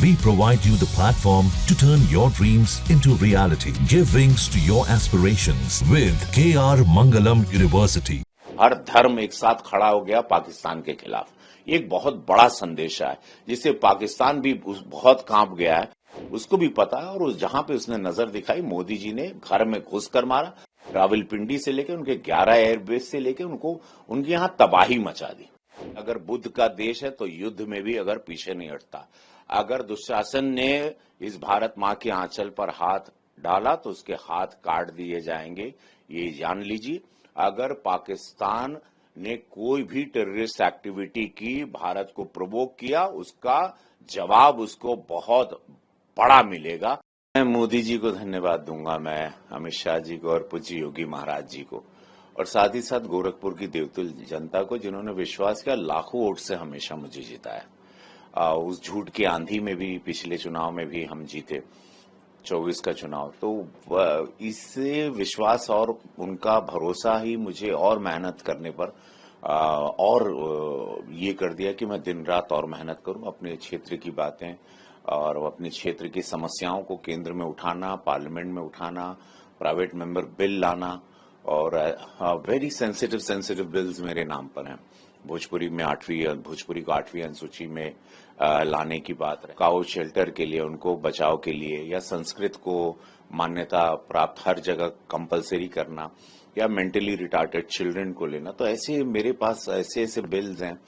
We provide you the platform to turn your dreams into reality. Give wings to your aspirations with KR Mangalam University. हर धर्म एक साथ खड़ा हो गया पाकिस्तान के खिलाफ। ये एक बहुत बड़ा संदेश है जिससे पाकिस्तान भी बहुत कांप गया है। उसको भी पता है और उस जहां पे उसने नजर दिखाई, मोदी जी ने घर में घुस कर मारा। रावलपिंडी से लेकर उनके 11 एयरबेस से लेकर उनको उनके यहां तबाही मचा दी। अगर बुद्ध का देश है तो युद्ध में भी अगर पीछे नहीं हटता। अगर दुशासन ने इस भारत माँ के आंचल पर हाथ डाला तो उसके हाथ काट दिए जाएंगे, ये जान लीजिए। अगर पाकिस्तान ने कोई भी टेररिस्ट एक्टिविटी की, भारत को प्रोवोक किया, उसका जवाब उसको बहुत बड़ा मिलेगा। मैं मोदी जी को धन्यवाद दूंगा, मैं अमित शाह जी को और पूज्य योगी महाराज जी को, और साथ ही साथ गोरखपुर की देवतुल जनता को जिन्होंने विश्वास किया। लाखों वोट से हमेशा मुझे जिताया। उस झूठ की आंधी में भी, पिछले चुनाव में भी हम जीते, 24 का चुनाव। तो इससे विश्वास और उनका भरोसा ही मुझे और मेहनत करने पर और ये कर दिया कि मैं दिन रात और मेहनत करूं। अपने क्षेत्र की बातें और अपने क्षेत्र की समस्याओं को केंद्र में उठाना, पार्लियामेंट में उठाना, प्राइवेट मेंबर बिल लाना, और वेरी सेंसिटिव बिल्स मेरे नाम पर हैं। भोजपुरी को 8वीं अनुसूची में लाने की बात है। काउ शेल्टर के लिए, उनको बचाव के लिए, या संस्कृत को मान्यता प्राप्त हर जगह कंपलसरी करना, या मेंटली रिटार्टेड चिल्ड्रन को लेना। तो ऐसे मेरे पास ऐसे बिल्स हैं।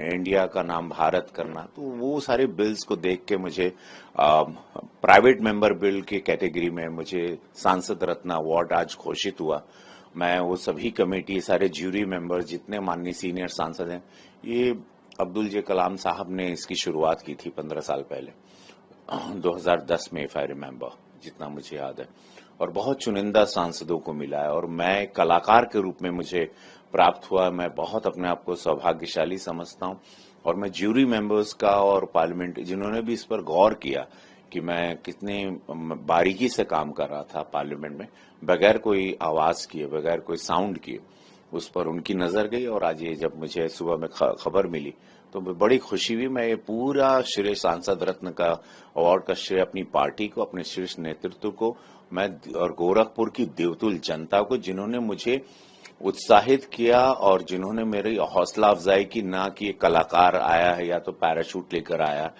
इंडिया का नाम भारत करना, तो वो सारे बिल्स को देख के मुझे प्राइवेट मेंबर बिल की कैटेगरी में मुझे सांसद रत्न अवार्ड आज घोषित हुआ। मैं वो सभी कमेटी, सारे ज्यूरी मेंबर्स, जितने माननीय सीनियर सांसद हैं, ये अब्दुल जे कलाम साहब ने इसकी शुरुआत की थी 15 साल पहले, 2010 में, इफ आई रिमेम्बर, जितना मुझे याद है। और बहुत चुनिंदा सांसदों को मिला है, और मैं कलाकार के रूप में मुझे प्राप्त हुआ। मैं बहुत अपने आप को सौभाग्यशाली समझता हूं, और मैं ज्यूरी मेंबर्स का और पार्लियामेंट जिन्होंने भी इस पर गौर किया कि मैं कितनी बारीकी से काम कर रहा था पार्लियामेंट में, बगैर कोई आवाज किए, बगैर कोई साउंड किए, उस पर उनकी नजर गई। और आज ये जब मुझे सुबह में खबर मिली तो बड़ी खुशी हुई। मैं ये पूरा श्रेय सांसद रत्न का अवार्ड का श्रेय अपनी पार्टी को, अपने शीर्ष नेतृत्व को, मैं और गोरखपुर की देवतुल जनता को, जिन्होंने मुझे उत्साहित किया और जिन्होंने मेरी हौसला अफजाई की, ना कि एक कलाकार आया है या तो पैराशूट लेकर आया,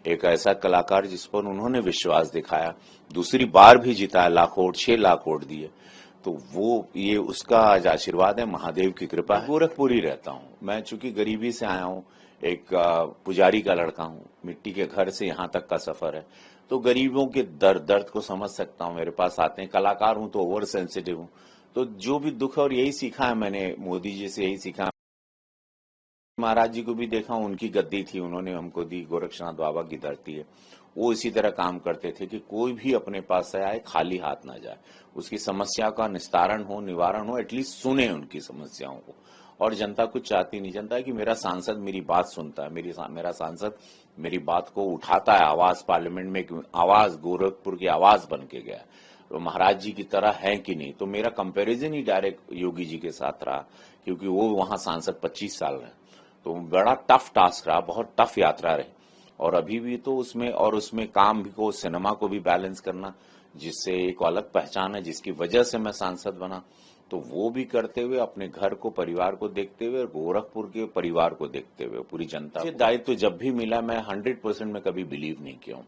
एक ऐसा कलाकार जिस पर उन्होंने विश्वास दिखाया, दूसरी बार भी जिताया, 6 लाख वोट दिए। तो वो ये उसका आज आशीर्वाद है, महादेव की कृपा है। गोरखपुर ही रहता हूं मैं, चूंकि गरीबी से आया हूं, एक पुजारी का लड़का हूं, मिट्टी के घर से यहां तक का सफर है, तो गरीबों के दर्द को समझ सकता हूं। मेरे पास आते हैं, कलाकार हूं तो ओवर सेंसिटिव हूं, तो जो भी दुख है, और यही सीखा है मैंने मोदी जी से, यही सीखा। महाराज जी को भी देखा, उनकी गद्दी थी, उन्होंने हमको दी, गोरक्षनाथ बाबा की धरती है। वो इसी तरह काम करते थे कि कोई भी अपने पास से आए खाली हाथ ना जाए, उसकी समस्या का निस्तारण हो, निवारण हो, एटलीस्ट सुने उनकी समस्याओं को। और जनता कुछ चाहती नहीं, जनता है कि मेरा सांसद मेरी बात सुनता है, मेरा सांसद मेरी बात को उठाता है, आवाज पार्लियामेंट में, आवाज गोरखपुर की आवाज बन के गया। तो महाराज जी की तरह है कि नहीं, तो मेरा कंपैरिजन ही डायरेक्ट योगी जी के साथ रहा, क्योंकि वो वहां सांसद 25 साल रहे। तो बड़ा टफ टास्क रहा, बहुत टफ यात्रा रही, और अभी भी तो उसमें काम भी को, सिनेमा को भी बैलेंस करना, जिससे एक अलग पहचान है, जिसकी वजह से मैं सांसद बना, तो वो भी करते हुए, अपने घर को, परिवार को देखते हुए, और गोरखपुर के परिवार को देखते हुए, पूरी जनता को दायित्व जब भी मिला, मैं 100% में कभी बिलीव नहीं किया हूं।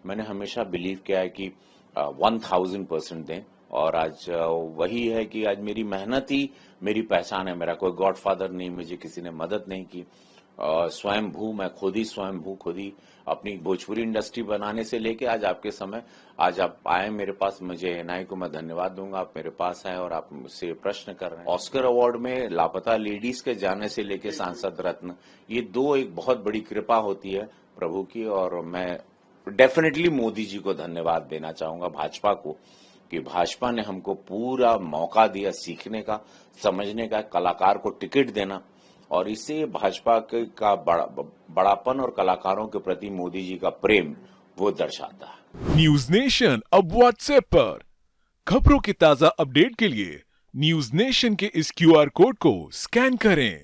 मैंने हमेशा बिलीव किया है कि 1000% दें, और आज वही है कि आज मेरी मेहनत ही मेरी पहचान है। मेरा कोई गॉडफादर नहीं, मुझे किसी ने मदद नहीं की, स्वयंभू, मैं खुद ही अपनी भोजपुरी इंडस्ट्री बनाने से लेके आज आपके समय, आज आप आए मेरे पास, मुझे एनआई को मैं धन्यवाद दूंगा, आप मेरे पास आए और आप मुझसे प्रश्न कर रहे हैं। ऑस्कर अवार्ड में लापता लेडीज के जाने से लेके सांसद रत्न, ये दो एक बहुत बड़ी कृपा होती है प्रभु की, और मैं डेफिनेटली मोदी जी को धन्यवाद देना चाहूंगा, भाजपा को, कि भाजपा ने हमको पूरा मौका दिया सीखने का, समझने का, कलाकार को टिकट देना, और इससे भाजपा का बड़ापन और कलाकारों के प्रति मोदी जी का प्रेम वो दर्शाता है। न्यूज नेशन अब व्हाट्सएप पर खबरों के ताजा अपडेट के लिए न्यूज नेशन के इस क्यूआर कोड को स्कैन करें।